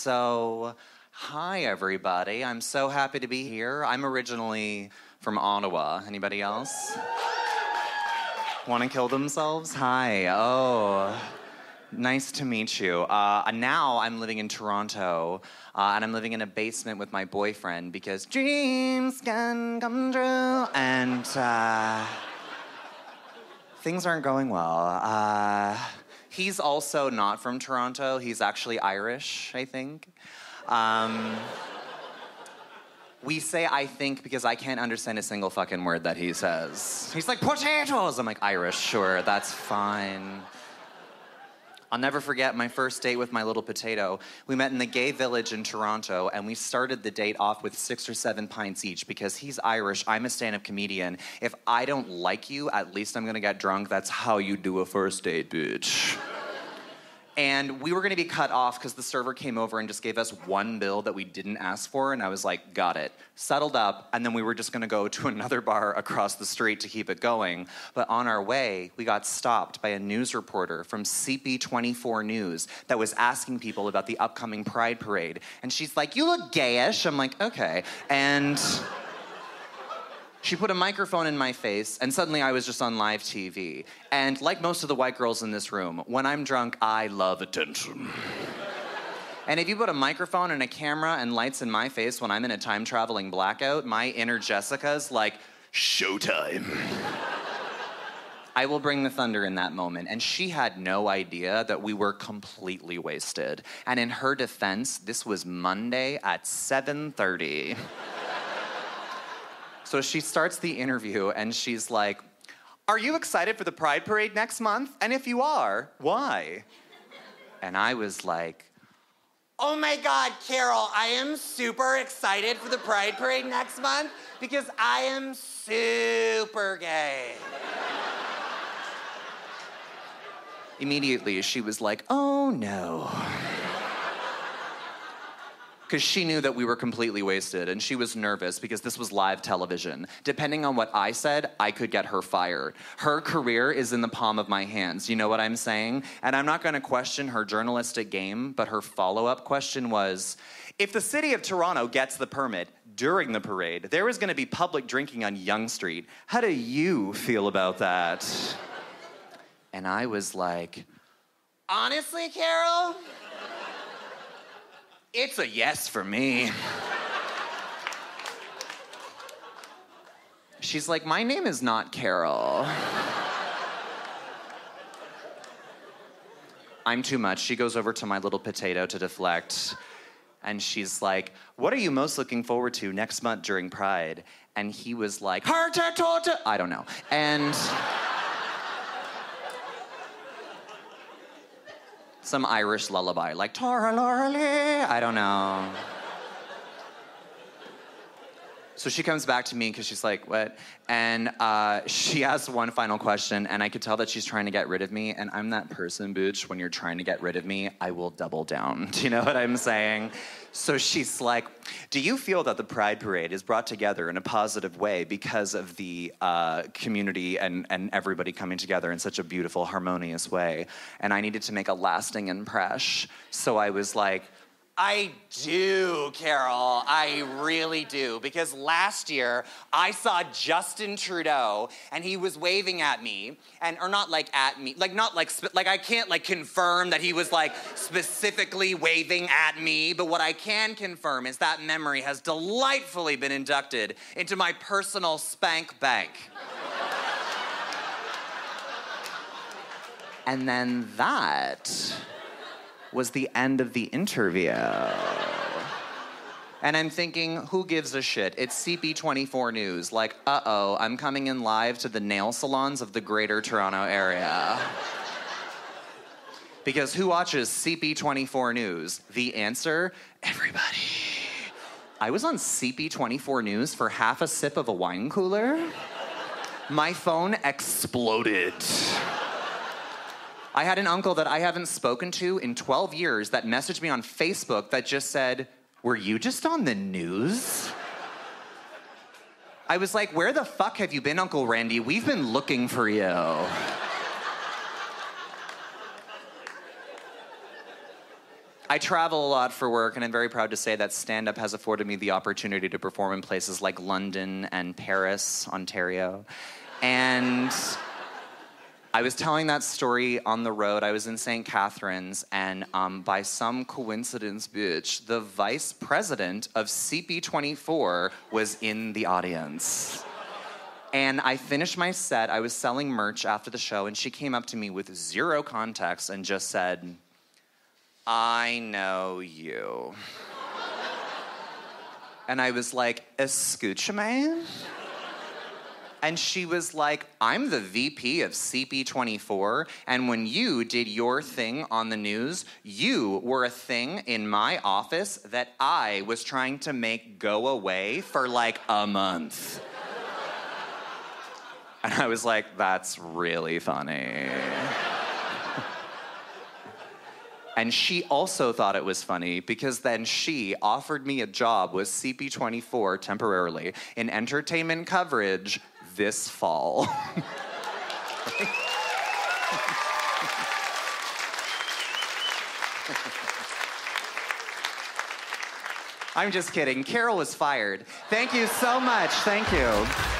Hi everybody. I'm so happy to be here. I'm originally from Ottawa. Anybody else? Want to kill themselves? Hi. Oh, nice to meet you. Now I'm living in Toronto, and I'm living in a basement with my boyfriend because dreams can come true, and things aren't going well. He's also not from Toronto. He's actually Irish, I think. We say I think because I can't understand a single fucking word that he says. He's like, potatoes! I'm like, Irish, sure, that's fine. I'll never forget my first date with my little potato. We met in the gay village in Toronto, and we started the date off with 6 or 7 pints each because he's Irish, I'm a stand-up comedian. If I don't like you, at least I'm gonna get drunk. That's how you do a first date, bitch. And we were gonna be cut off because the server came over and just gave us one bill that we didn't ask for, and I was like, got it. Settled up, and then we were just gonna go to another bar across the street to keep it going. But on our way, we got stopped by a news reporter from CP24 News that was asking people about the upcoming Pride Parade. And she's like, you look gayish. I'm like, okay. And she put a microphone in my face, and suddenly I was just on live TV. And like most of the white girls in this room, when I'm drunk, I love attention. And if you put a microphone and a camera and lights in my face when I'm in a time-traveling blackout, my inner Jessica's like, showtime. I will bring the thunder in that moment. And she had no idea that we were completely wasted. And in her defense, this was Monday at 7:30. So she starts the interview and she's like, are you excited for the Pride Parade next month? And if you are, why? And I was like, oh my God, Carol, I am super excited for the Pride Parade next month because I am super gay. Immediately, she was like, oh no. Because she knew that we were completely wasted, and she was nervous because this was live television. Depending on what I said, I could get her fired. Her career is in the palm of my hands, you know what I'm saying? And I'm not gonna question her journalistic game, but her follow-up question was, if the city of Toronto gets the permit during the parade, there is gonna be public drinking on Yonge Street. How do you feel about that? And I was like, honestly, Carol? It's a yes for me. She's like, my name is not Carol. I'm too much. She goes over to my little potato to deflect. And she's like, what are you most looking forward to next month during Pride? And he was like, I don't know. And some Irish lullaby, like, I don't know. So she comes back to me because she's like, what? And she asks one final question, and I could tell that she's trying to get rid of me, and I'm that person, bitch, when you're trying to get rid of me, I will double down. Do you know what I'm saying? So she's like, do you feel that the Pride Parade is brought together in a positive way because of the community and everybody coming together in such a beautiful, harmonious way? And I needed to make a lasting impression. So I was like, I do, Carol. I really do. Because last year, I saw Justin Trudeau, and he was waving at me, or not like at me, like not like, I can't like confirm that he was like specifically waving at me, but what I can confirm is that memory has delightfully been inducted into my personal spank bank. And then that was the end of the interview. And I'm thinking, who gives a shit? It's CP24 News. Like, uh-oh, I'm coming in live to the nail salons of the greater Toronto area. Because who watches CP24 News? The answer, everybody. I was on CP24 News for half a sip of a wine cooler. My phone exploded. I had an uncle that I haven't spoken to in 12 years that messaged me on Facebook that just said, were you just on the news? I was like, where the fuck have you been, Uncle Randy? We've been looking for you. I travel a lot for work, and I'm very proud to say that stand-up has afforded me the opportunity to perform in places like London and Paris, Ontario. And I was telling that story on the road. I was in St. Catharines, and by some coincidence, bitch, the vice president of CP24 was in the audience. And I finished my set. I was selling merch after the show, and she came up to me with zero context and just said, "I know you." And I was like, "Escucha me?" And she was like, "I'm the VP of CP24, and when you did your thing on the news, you were a thing in my office that I was trying to make go away for like a month." And I was like, "That's really funny." And she also thought it was funny because then she offered me a job with CP24 temporarily in entertainment coverage this fall. I'm just kidding. Carol was fired. Thank you so much. Thank you.